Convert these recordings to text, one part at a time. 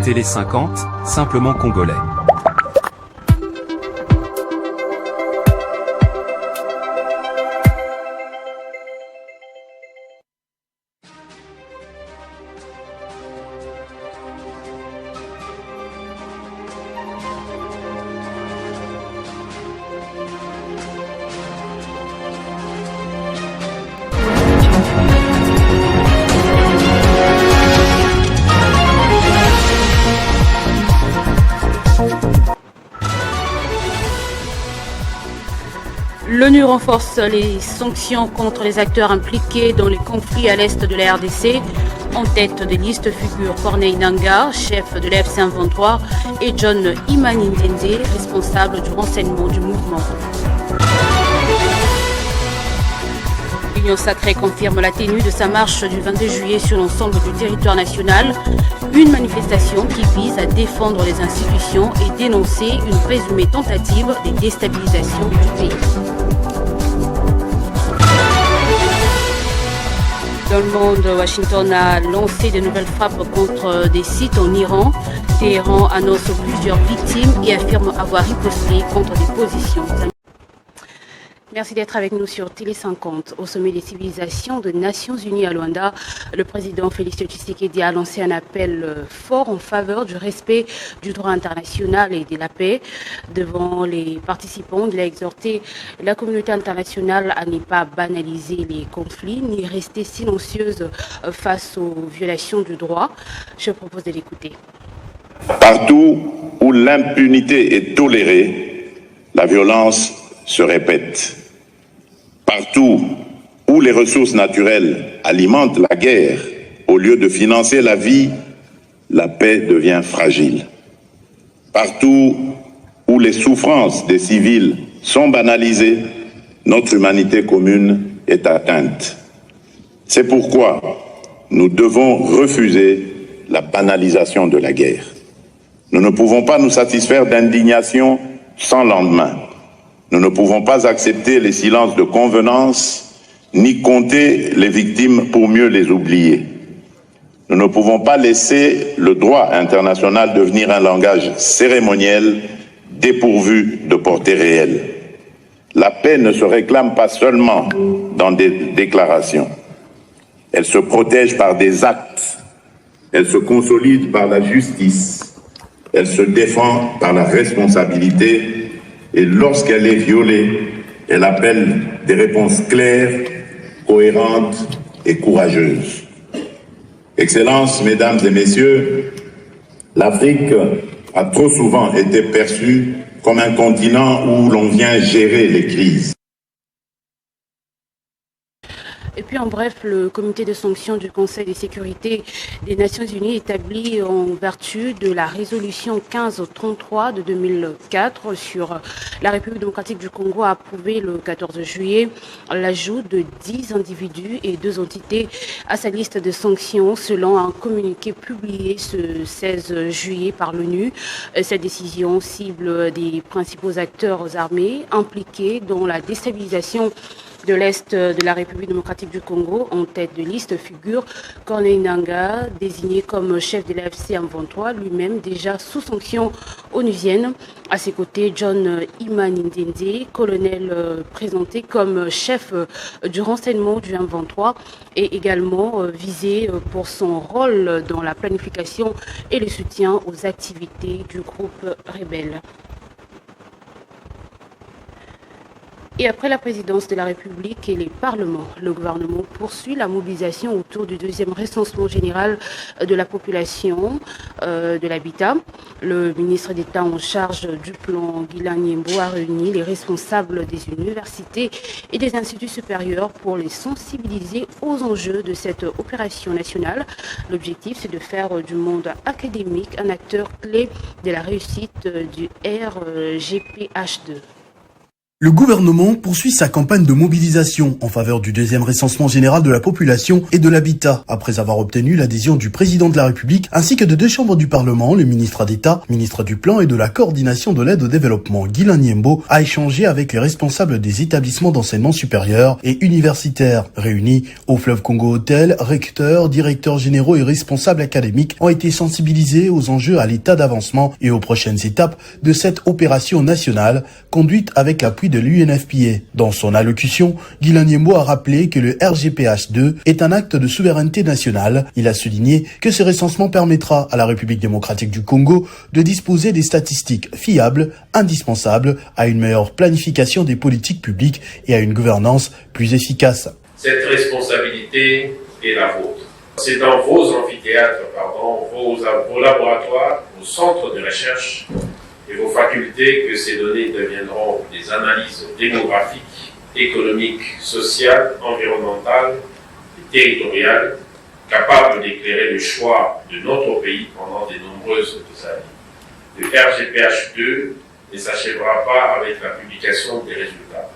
Télé 50, simplement congolais. L'ONU renforce les sanctions contre les acteurs impliqués dans les conflits à l'est de la RDC. En tête des listes figurent Corneille Nangaa, chef de l'FC-M23, et John Imanindende, responsable du renseignement du mouvement. L'Union sacrée confirme la tenue de sa marche du 22 juillet sur l'ensemble du territoire national. Une manifestation qui vise à défendre les institutions et dénoncer une présumée tentative de déstabilisation du pays. Dans le monde, Washington a lancé de nouvelles frappes contre des sites en Iran. Téhéran annonce plusieurs victimes et affirme avoir riposté contre des positions. Merci d'être avec nous sur Télé 50. Au sommet des civilisations des Nations Unies à Luanda, le président Félix Tshisekedi a lancé un appel fort en faveur du respect du droit international et de la paix. Devant les participants, il a exhorté la communauté internationale à ne pas banaliser les conflits ni rester silencieuse face aux violations du droit. Je propose de l'écouter. Partout où l'impunité est tolérée, la violence se répète. Partout où les ressources naturelles alimentent la guerre, au lieu de financer la vie, la paix devient fragile. Partout où les souffrances des civils sont banalisées, notre humanité commune est atteinte. C'est pourquoi nous devons refuser la banalisation de la guerre. Nous ne pouvons pas nous satisfaire d'indignation sans lendemain. Nous ne pouvons pas accepter les silences de convenance, ni compter les victimes pour mieux les oublier. Nous ne pouvons pas laisser le droit international devenir un langage cérémoniel dépourvu de portée réelle. La paix ne se réclame pas seulement dans des déclarations. Elle se protège par des actes. Elle se consolide par la justice. Elle se défend par la responsabilité. Et lorsqu'elle est violée, elle appelle des réponses claires, cohérentes et courageuses. Excellences, Mesdames et Messieurs, l'Afrique a trop souvent été perçue comme un continent où l'on vient gérer les crises. Et puis en bref, le comité de sanctions du Conseil de sécurité des Nations Unies établi en vertu de la résolution 1533 de 2004 sur la République démocratique du Congo a approuvé le 14 juillet l'ajout de 10 individus et 2 entités à sa liste de sanctions selon un communiqué publié ce 16 juillet par l'ONU. Cette décision cible des principaux acteurs armés impliqués dans la déstabilisation de l'Est de la République démocratique du Congo. En tête de liste figure Corneille Nangaa, désigné comme chef de l'AFC M23, lui-même déjà sous sanction onusienne. À ses côtés, John Imanindende, colonel présenté comme chef du renseignement du M23 et également visé pour son rôle dans la planification et le soutien aux activités du groupe rebelle. Et après la présidence de la République et les parlements, le gouvernement poursuit la mobilisation autour du deuxième recensement général de la population de l'habitat. Le ministre d'État en charge du plan, Guilain Nyembo, a réuni les responsables des universités et des instituts supérieurs pour les sensibiliser aux enjeux de cette opération nationale. L'objectif, c'est de faire du monde académique un acteur clé de la réussite du RGPH2. Le gouvernement poursuit sa campagne de mobilisation en faveur du deuxième recensement général de la population et de l'habitat, après avoir obtenu l'adhésion du président de la République ainsi que de deux chambres du Parlement. Le ministre d'État, ministre du Plan et de la Coordination de l'aide au développement, Guilain Nyembo, a échangé avec les responsables des établissements d'enseignement supérieur et universitaires. Réunis au Fleuve Congo Hôtel, recteurs, directeurs généraux et responsables académiques ont été sensibilisés aux enjeux à l'état d'avancement et aux prochaines étapes de cette opération nationale conduite avec l'appui de l'UNFPA. Dans son allocution, Guilain Nyembo a rappelé que le RGPH2 est un acte de souveraineté nationale. Il a souligné que ce recensement permettra à la République démocratique du Congo de disposer des statistiques fiables, indispensables à une meilleure planification des politiques publiques et à une gouvernance plus efficace. Cette responsabilité est la vôtre. C'est dans vos amphithéâtres, vos laboratoires, vos centres de recherche et vos facultés que ces données deviendront des analyses démographiques, économiques, sociales, environnementales et territoriales, capables d'éclairer le choix de notre pays pendant de nombreuses années. Le RGPH2 ne s'achèvera pas avec la publication des résultats.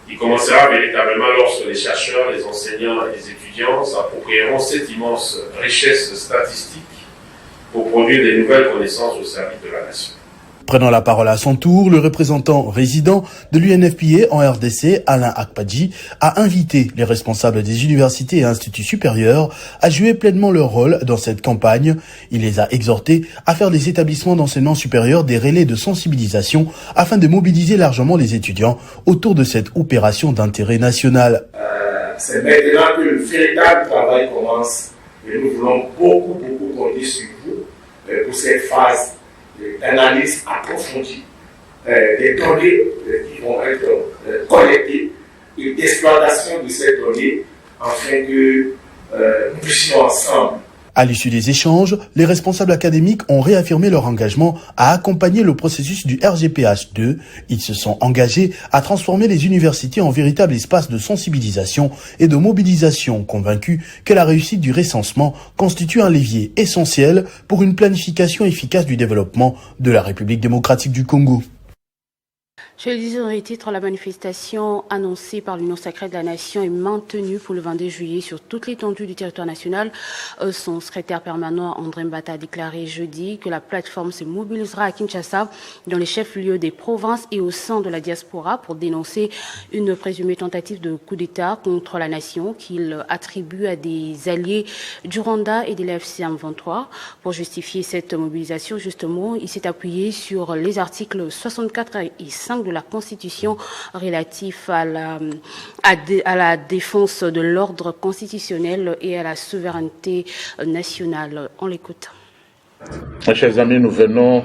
Il commencera véritablement lorsque les chercheurs, les enseignants et les étudiants s'approprieront cette immense richesse statistique pour produire des nouvelles connaissances au service de la nation. Prenant la parole à son tour, le représentant résident de l'UNFPA en RDC, Alain Akpadji, a invité les responsables des universités et instituts supérieurs à jouer pleinement leur rôle dans cette campagne. Il les a exhortés à faire des établissements d'enseignement supérieur des relais de sensibilisation afin de mobiliser largement les étudiants autour de cette opération d'intérêt national. C'est maintenant que le véritable travail commence et nous voulons beaucoup compter sur vous pour cette phase d'analyse approfondie des données qui vont être collectées et d'exploitation de ces données afin que nous puissions ensemble. À l'issue des échanges, les responsables académiques ont réaffirmé leur engagement à accompagner le processus du RGPH2. Ils se sont engagés à transformer les universités en véritables espaces de sensibilisation et de mobilisation, convaincus que la réussite du recensement constitue un levier essentiel pour une planification efficace du développement de la République démocratique du Congo. Je le disais dans les titres, la manifestation annoncée par l'Union sacrée de la Nation est maintenue pour le 22 juillet sur toute l'étendue du territoire national. Son secrétaire permanent, André Mbata, a déclaré jeudi que la plateforme se mobilisera à Kinshasa, dans les chefs-lieux des provinces et au sein de la diaspora pour dénoncer une présumée tentative de coup d'État contre la nation qu'il attribue à des alliés du Rwanda et de l'AFC M23. Pour justifier cette mobilisation, justement, il s'est appuyé sur les articles 64 et 5 de la Constitution relatif à la défense de l'ordre constitutionnel et à la souveraineté nationale. On l'écoute. Chers amis, nous venons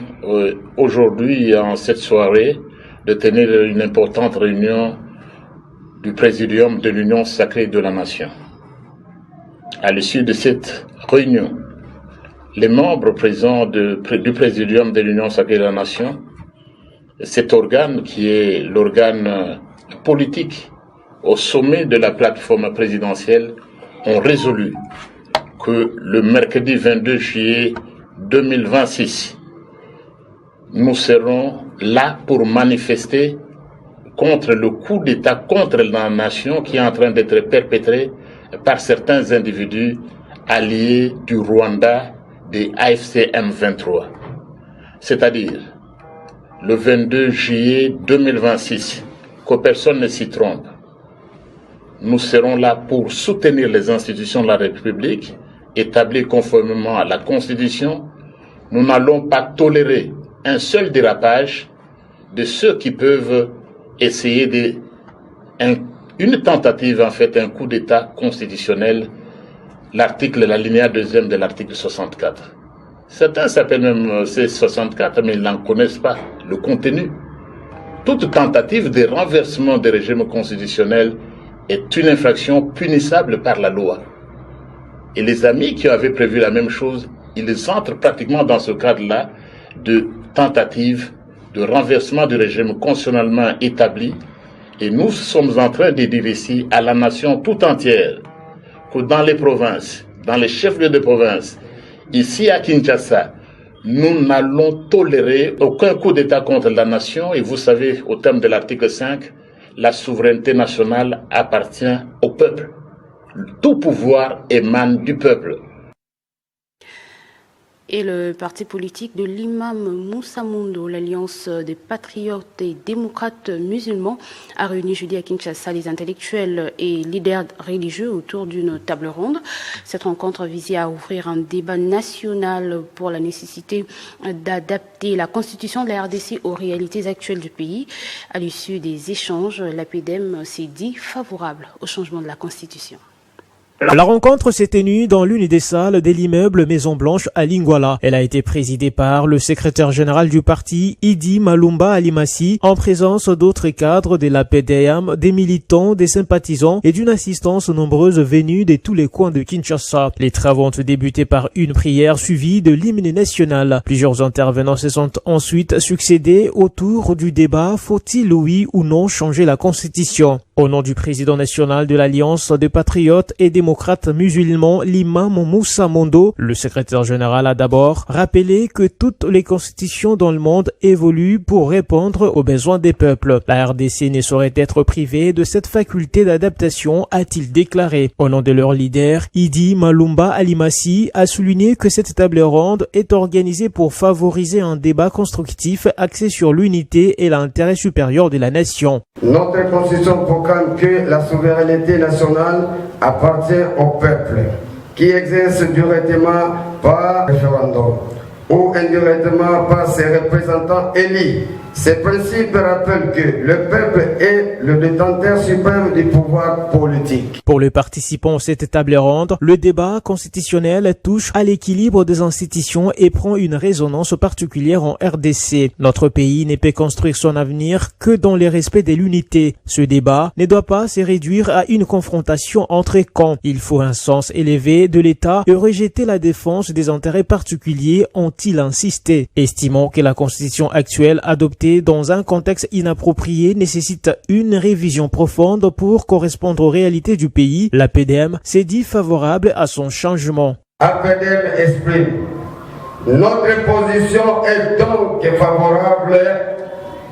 aujourd'hui, en cette soirée, de tenir une importante réunion du Présidium de l'Union sacrée de la Nation. À l'issue de cette réunion, les membres présents du Présidium de l'Union sacrée de la Nation, cet organe qui est l'organe politique au sommet de la plateforme présidentielle, ont résolu que le mercredi 22 juillet 2026, nous serons là pour manifester contre le coup d'État contre la nation qui est en train d'être perpétré par certains individus alliés du Rwanda, des AFC M23. C'est-à-dire, le 22 juillet 2026, que personne ne s'y trompe, nous serons là pour soutenir les institutions de la République, établies conformément à la Constitution. Nous n'allons pas tolérer un seul dérapage de ceux qui peuvent essayer une tentative, en fait, un coup d'État constitutionnel, l'alinéa 2e de l'article 64. Certains s'appellent même C64, mais ils n'en connaissent pas le contenu. Toute tentative de renversement des régimes constitutionnels est une infraction punissable par la loi. Et les amis qui avaient prévu la même chose, ils entrent pratiquement dans ce cadre-là de tentative de renversement du régime constitutionnellement établi. Et nous sommes en train de dire ici à la nation tout entière que dans les provinces, dans les chefs-lieux de province, ici à Kinshasa, Nous n'allons tolérer aucun coup d'État contre la nation et vous savez, au terme de l'article 5, la souveraineté nationale appartient au peuple. Tout pouvoir émane du peuple. Et le parti politique de l'imam Moussa Mondo, l'Alliance des patriotes et démocrates musulmans, a réuni jeudi à Kinshasa les intellectuels et leaders religieux autour d'une table ronde. Cette rencontre visait à ouvrir un débat national pour la nécessité d'adapter la constitution de la RDC aux réalités actuelles du pays. À l'issue des échanges, l'APDEM s'est dit favorable au changement de la constitution. La rencontre s'est tenue dans l'une des salles de l'immeuble Maison Blanche à Lingwala. Elle a été présidée par le secrétaire général du parti, Idi Malumba Alimassi, en présence d'autres cadres de la PDM, des militants, des sympathisants et d'une assistance nombreuse venue de tous les coins de Kinshasa. Les travaux ont débuté par une prière suivie de l'hymne national. Plusieurs intervenants se sont ensuite succédés autour du débat « Faut-il oui ou non changer la constitution ?» Au nom du président national de l'Alliance des patriotes et démocrates musulmans, l'imam Moussa Mondo, le secrétaire général a d'abord rappelé que toutes les constitutions dans le monde évoluent pour répondre aux besoins des peuples. La RDC ne saurait être privée de cette faculté d'adaptation, a-t-il déclaré. Au nom de leur leader, Idi Malumba Alimassi a souligné que cette table ronde est organisée pour favoriser un débat constructif axé sur l'unité et l'intérêt supérieur de la nation. Notre constitution proclame que la souveraineté nationale appartient au peuple, qui exerce directement par référendum ou indirectement par ses représentants élus. Ces principes rappellent que le peuple est le détenteur suprême du pouvoir politique. Pour les participants à cette table ronde, le débat constitutionnel touche à l'équilibre des institutions et prend une résonance particulière en RDC. Notre pays ne peut construire son avenir que dans le respect de l'unité. Ce débat ne doit pas se réduire à une confrontation entre camps. Il faut un sens élevé de l'État et rejeter la défense des intérêts particuliers, ont-ils insisté. Estimant que la constitution actuelle adoptée dans un contexte inapproprié nécessite une révision profonde pour correspondre aux réalités du pays, l'APDM s'est dit favorable à son changement. APDM exprime notre position est donc favorable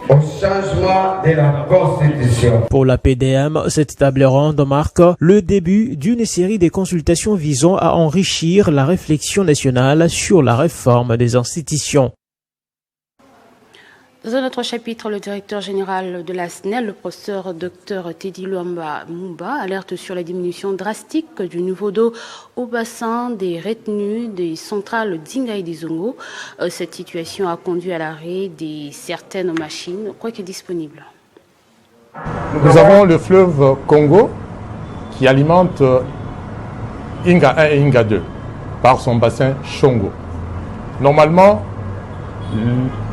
au changement de la Constitution. Pour l'APDM, cette table ronde marque le début d'une série de consultations visant à enrichir la réflexion nationale sur la réforme des institutions. Dans un autre chapitre, le directeur général de la SNEL, le professeur Dr Teddy Luamba Mumba, alerte sur la diminution drastique du niveau d'eau au bassin des retenues des centrales d'Inga et d'Izongo. Cette situation a conduit à l'arrêt de certaines machines, quoique disponibles. Nous avons le fleuve Congo qui alimente Inga 1 et Inga 2 par son bassin Chongo. Normalement,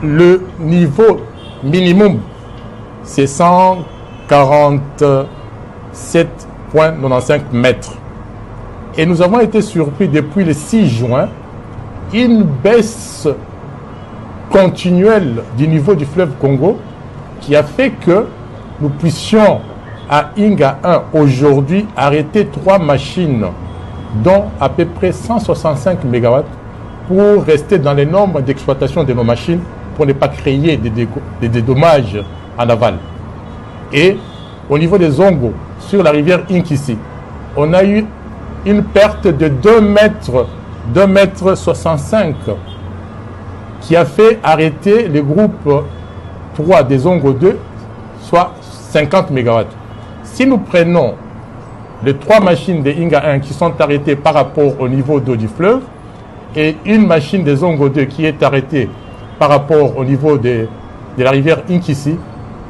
le niveau minimum, c'est 147,95 mètres. Et nous avons été surpris depuis le 6 juin, une baisse continuelle du niveau du fleuve Congo qui a fait que nous puissions à Inga 1 aujourd'hui arrêter 3 machines, dont à peu près 165 MW, pour rester dans les normes d'exploitation de nos machines, pour ne pas créer des dommages en aval. Et au niveau des Zongo, sur la rivière Inkisi, on a eu une perte de 2,65 mètres qui a fait arrêter le groupe 3 des Zongo 2, soit 50 MW. Si nous prenons les 3 machines de Inga 1 qui sont arrêtées par rapport au niveau d'eau du fleuve, et une machine des Zongo 2 qui est arrêtée par rapport au niveau de la rivière Inkisi,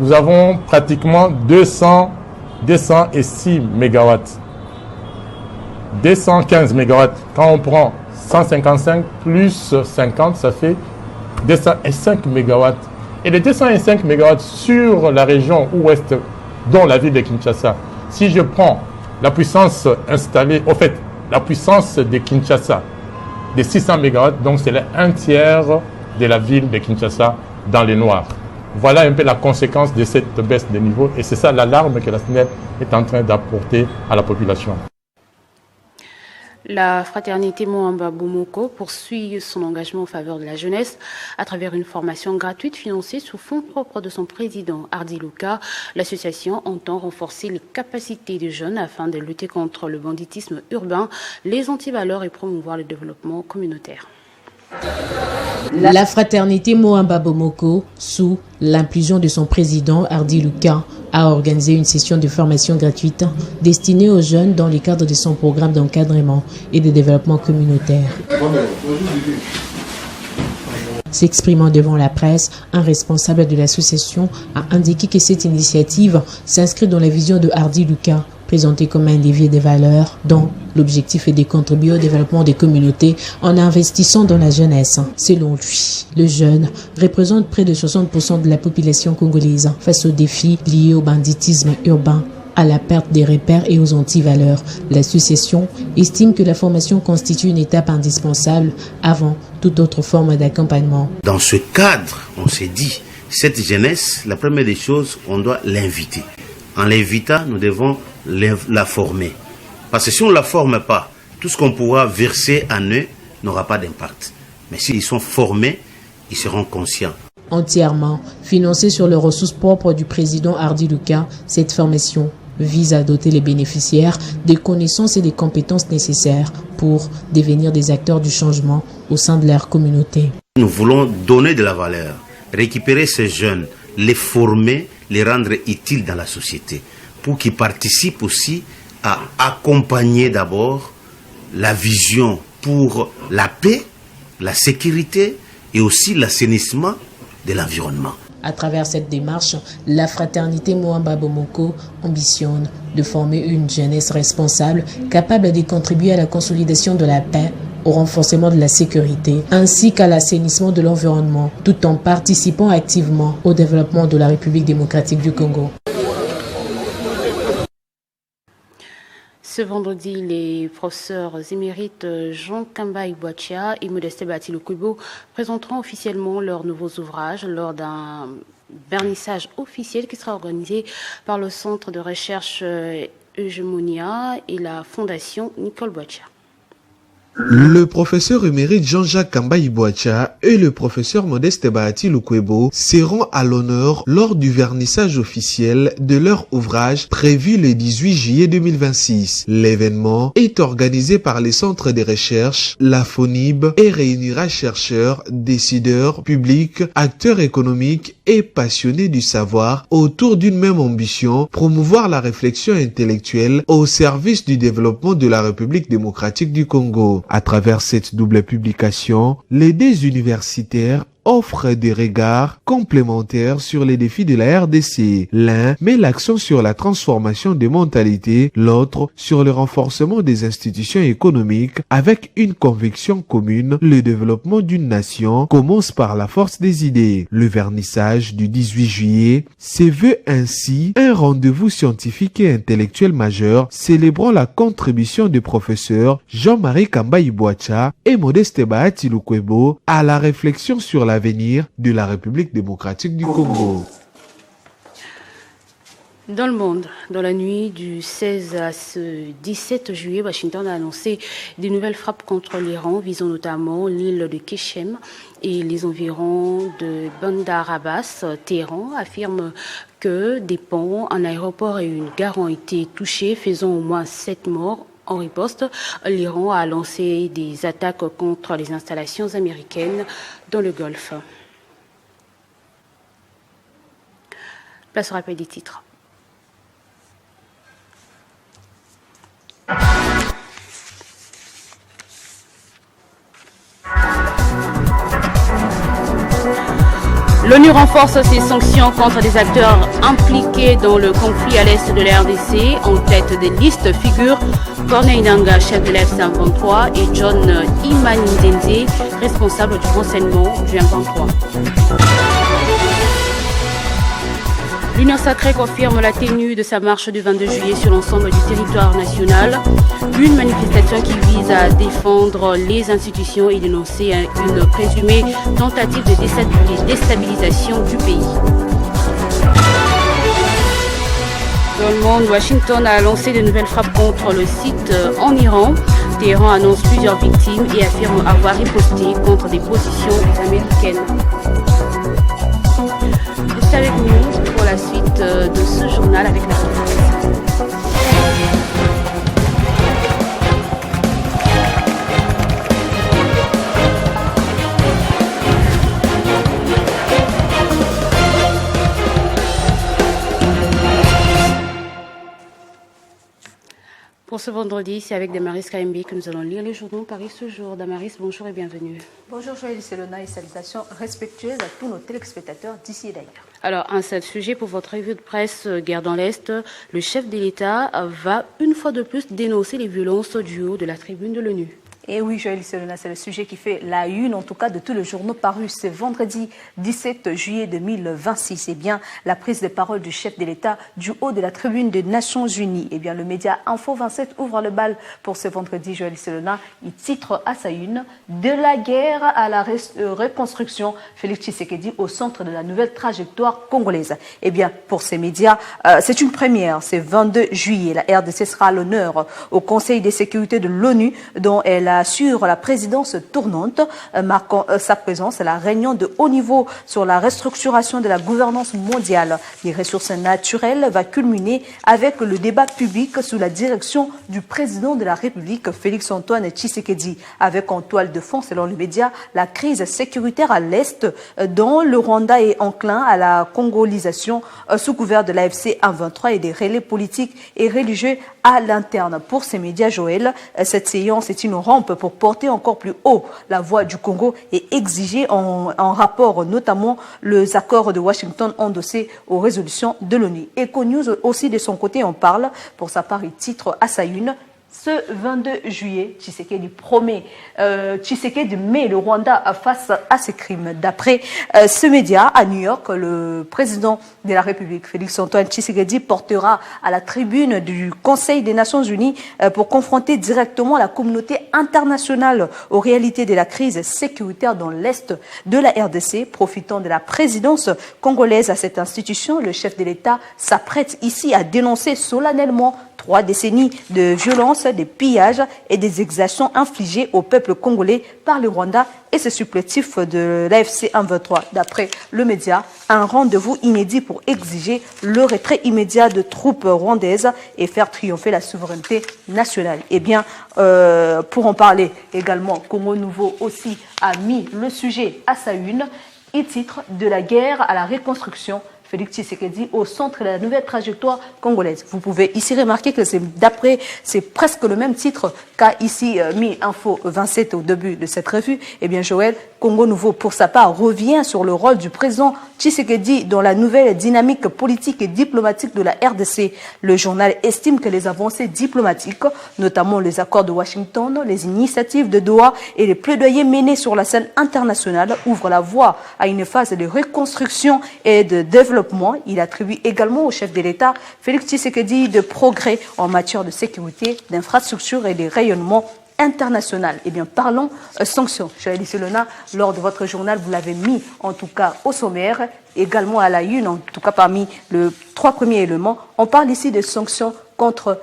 nous avons pratiquement 206 MW. 215 MW. Quand on prend 155 plus 50, ça fait 205 MW. Et les 205 MW sur la région ouest, dont la ville de Kinshasa, si je prends la puissance installée, au fait, la puissance de Kinshasa, de 600 MW, donc c'est un tiers de la ville de Kinshasa dans les noirs. Voilà un peu la conséquence de cette baisse de niveau et c'est ça l'alarme que la SNEL est en train d'apporter à la population. La fraternité Moamba Bomoko poursuit son engagement en faveur de la jeunesse à travers une formation gratuite financée sous fonds propres de son président Hardy Luka. L'association entend renforcer les capacités des jeunes afin de lutter contre le banditisme urbain, les antivaleurs et promouvoir le développement communautaire. La fraternité Moamba Bomoko, sous l'impulsion de son président Hardy Luka, a organisé une session de formation gratuite destinée aux jeunes dans le cadre de son programme d'encadrement et de développement communautaire. S'exprimant devant la presse, un responsable de l'association a indiqué que cette initiative s'inscrit dans la vision de Hardy Luka, présentée comme un levier des valeurs dont l'objectif est de contribuer au développement des communautés en investissant dans la jeunesse. Selon lui, le jeune représente près de 60% de la population congolaise face aux défis liés au banditisme urbain, à la perte des repères et aux antivaleurs. L'association estime que la formation constitue une étape indispensable avant toute autre forme d'accompagnement. Dans ce cadre, on s'est dit, cette jeunesse, la première des choses, on doit l'inviter. En l'invitant, nous devons la former. Parce que si on ne la forme pas, tout ce qu'on pourra verser en eux n'aura pas d'impact. Mais s'ils sont formés, ils seront conscients. Entièrement financée sur les ressources propres du président Hardy Luka, cette formation vise à doter les bénéficiaires des connaissances et des compétences nécessaires pour devenir des acteurs du changement au sein de leur communauté. Nous voulons donner de la valeur, récupérer ces jeunes, les former, les rendre utiles dans la société, pour qu'ils participent aussi à accompagner d'abord la vision pour la paix, la sécurité et aussi l'assainissement de l'environnement. À travers cette démarche, la fraternité Moamba Bomoko ambitionne de former une jeunesse responsable capable de contribuer à la consolidation de la paix, au renforcement de la sécurité ainsi qu'à l'assainissement de l'environnement, tout en participant activement au développement de la République démocratique du Congo. Ce vendredi, les professeurs émérites Jean Kamba Iboachia et Modeste Batiloukwebo présenteront officiellement leurs nouveaux ouvrages lors d'un vernissage officiel qui sera organisé par le Centre de recherche Hégémonia et la Fondation Nicole Boachia. Le professeur émérite Jean-Jacques Kamba Iboachia et le professeur Modeste Batiloukwebo seront à l'honneur lors du vernissage officiel de leur ouvrage prévu le 18 juillet 2026. L'événement est organisé par les centres de recherche, la FONIB, et réunira chercheurs, décideurs, publics, acteurs économiques et passionnés du savoir autour d'une même ambition, promouvoir la réflexion intellectuelle au service du développement de la République démocratique du Congo. À travers cette double publication, les deux universitaires offre des regards complémentaires sur les défis de la RDC. L'un met l'accent sur la transformation des mentalités, l'autre sur le renforcement des institutions économiques avec une conviction commune. Le développement d'une nation commence par la force des idées. Le vernissage du 18 juillet se veut ainsi un rendez-vous scientifique et intellectuel majeur célébrant la contribution des professeurs Jean-Marie Kamba Iboachia et Modeste Batiloukwebo à la réflexion sur l'avenir de la République démocratique du Congo. Dans le monde, dans la nuit du 16 à ce 17 juillet, Washington a annoncé des nouvelles frappes contre l'Iran, visant notamment l'île de Keshem et les environs de Bandar Abbas. Téhéran affirme que des ponts, un aéroport et une gare ont été touchés, faisant au moins 7 morts. En riposte, l'Iran a lancé des attaques contre les installations américaines dans le Golfe. Place au rappel des titres. L'ONU renforce ses sanctions contre des acteurs impliqués dans le conflit à l'est de la RDC. En tête des listes figurent Corneille Nangaa, chef de l'F-123, et John Imani-Nzenze, responsable du renseignement du M23. L'Union sacrée confirme la tenue de sa marche du 22 juillet sur l'ensemble du territoire national. Une manifestation qui vise à défendre les institutions et dénoncer une présumée tentative de déstabilisation du pays. Dans le monde, Washington a lancé de nouvelles frappes contre le site en Iran. Téhéran annonce plusieurs victimes et affirme avoir riposté contre des positions américaines. Restez avec nous pour la suite de ce journal avec la Pour ce vendredi, c'est avec Damaris KMB que nous allons lire les journaux Paris ce jour. Damaris, bonjour et bienvenue. Bonjour Joël Selona et salutations respectueuses à tous nos téléspectateurs d'ici et d'ailleurs. Alors, un seul sujet pour votre revue de presse Guerre dans l'Est. Le chef de l'État va une fois de plus dénoncer les violences du haut de la tribune de l'ONU. Et oui, Joël Selona, c'est le sujet qui fait la une, en tout cas, de tous les journaux parus ce vendredi 17 juillet 2026. Eh bien, la prise de parole du chef de l'État du haut de la tribune des Nations Unies. Eh bien, le média Info 27 ouvre le bal pour ce vendredi, Joël Selona. Il titre à sa une « De la guerre à la reconstruction, Félix Tshisekedi au centre de la nouvelle trajectoire congolaise ». Eh bien, pour ces médias, c'est une première. C'est 22 juillet. La RDC sera à l'honneur au Conseil de sécurité de l'ONU, dont elle assure la présidence tournante, marquant sa présence à la réunion de haut niveau sur la restructuration de la gouvernance mondiale. Les ressources naturelles va culminer avec le débat public sous la direction du président de la République, Félix-Antoine Tshisekedi, avec en toile de fond, selon les médias, la crise sécuritaire à l'Est, dont le Rwanda est enclin à la congolisation sous couvert de l'AFC 123 et des relais politiques et religieux à l'interne. Pour ces médias, Joël, cette séance est une rampe pour porter encore plus haut la voix du Congo et exiger en rapport notamment les accords de Washington endossés aux résolutions de l'ONU. EcoNews aussi de son côté en parle. Pour sa part, il titre à sa une « Ce 22 juillet, Tshisekedi promet, Tshisekedi met le Rwanda face à ses crimes. D'après ce média, à New York, le président de la République, Félix-Antoine Tshisekedi, portera à la tribune du Conseil des Nations Unies pour confronter directement la communauté internationale aux réalités de la crise sécuritaire dans l'Est de la RDC. Profitant de la présidence congolaise à cette institution, le chef de l'État s'apprête ici à dénoncer solennellement 3 décennies de violence, des pillages et des exactions infligées au peuple congolais par le Rwanda et ses supplétifs de l'AFC 123. D'après le média, un rendez-vous inédit pour exiger le retrait immédiat de troupes rwandaises et faire triompher la souveraineté nationale. Eh bien, pour en parler également, Congo Nouveau aussi a mis le sujet à sa une. Il titre « De la guerre à la reconstruction ». Félix Tshisekedi au centre de la nouvelle trajectoire congolaise. Vous pouvez ici remarquer que c'est presque le même titre qu'a ici mis Info 27 au début de cette revue. Eh bien, Joël, Congo Nouveau, pour sa part, revient sur le rôle du président Tshisekedi dans la nouvelle dynamique politique et diplomatique de la RDC. Le journal estime que les avancées diplomatiques, notamment les accords de Washington, les initiatives de Doha et les plaidoyers menés sur la scène internationale, ouvrent la voie à une phase de reconstruction et de développement. Il attribue également au chef de l'État, Félix Tshisekedi, de progrès en matière de sécurité, d'infrastructures et de rayonnement international. Eh bien, parlons sanctions. Joël Selona, lors de votre journal, vous l'avez mis en tout cas au sommaire, également à la une, en tout cas parmi les 3 premiers éléments. On parle ici de sanctions contre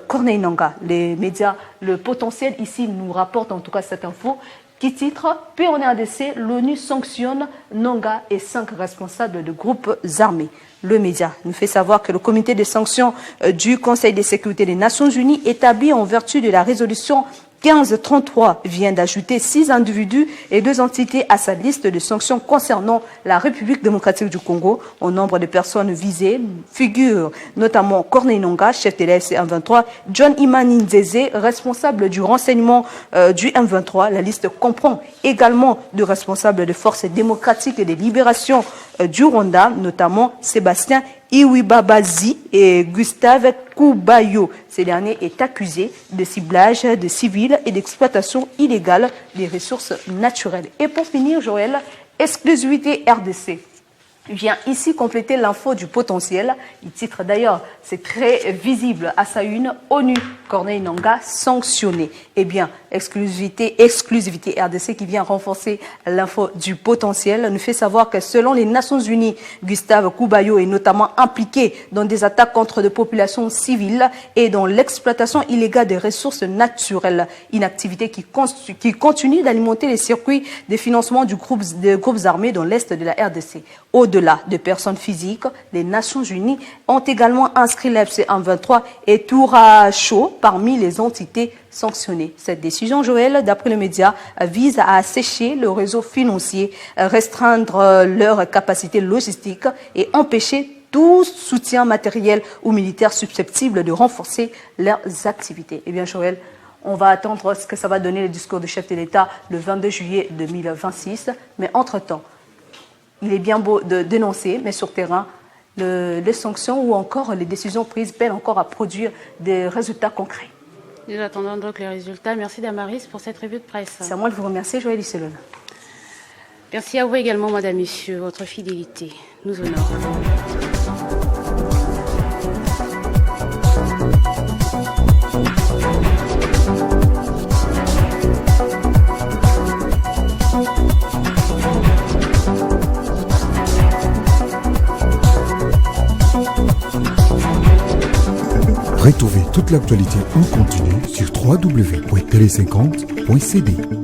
Corneille Nangaa. Les médias, le potentiel ici nous rapporte en tout cas cette info qui titre « Paix en RDC, l'ONU sanctionne Nangaa et 5 responsables de groupes armés ». Le média nous fait savoir que le comité de sanctions du Conseil de sécurité des Nations Unies, établi en vertu de la résolution 1533, vient d'ajouter 6 individus et 2 entités à sa liste de sanctions concernant la République démocratique du Congo. Au nombre de personnes visées figurent notamment Corneille Nangaa, chef de l'AFC 123, John Imani Nzeze, responsable du renseignement du M23. La liste comprend également de responsables de forces démocratiques et de libération du Rwanda, notamment Sébastien Iwibabazi et Gustave Kubayo. Ce dernier est accusé de ciblage de civils et d'exploitation illégale des ressources naturelles. Et pour finir, Joël, exclusivité RDC. vient ici compléter l'info du potentiel. Il titre d'ailleurs, c'est très visible à sa une, ONU, Corneille Nangaa sanctionné. Eh bien, exclusivité RDC qui vient renforcer l'info du potentiel nous fait savoir que selon les Nations Unies, Gustave Koubayo est notamment impliqué dans des attaques contre des populations civiles et dans l'exploitation illégale des ressources naturelles. Une activité qui continue d'alimenter les circuits de financement des groupes armés dans l'est de la RDC. Au-delà de personnes physiques, les Nations Unies ont également inscrit l'FC123 et Touracho parmi les entités sanctionnées. Cette décision, Joël, d'après les médias, vise à assécher le réseau financier, restreindre leur capacité logistique et empêcher tout soutien matériel ou militaire susceptible de renforcer leurs activités. Eh bien, Joël, on va attendre ce que ça va donner le discours du chef de l'État le 22 juillet 2026. Mais entre-temps, il est bien beau de dénoncer, mais sur terrain, les sanctions ou encore les décisions prises peinent encore à produire des résultats concrets. Nous attendons donc les résultats. Merci Damaris pour cette revue de presse. C'est à moi de vous remercier, Joël Isselon. Merci à vous également, Madame, Monsieur. Votre fidélité nous honore. Retrouvez toute l'actualité en continu sur www.tele50.cd.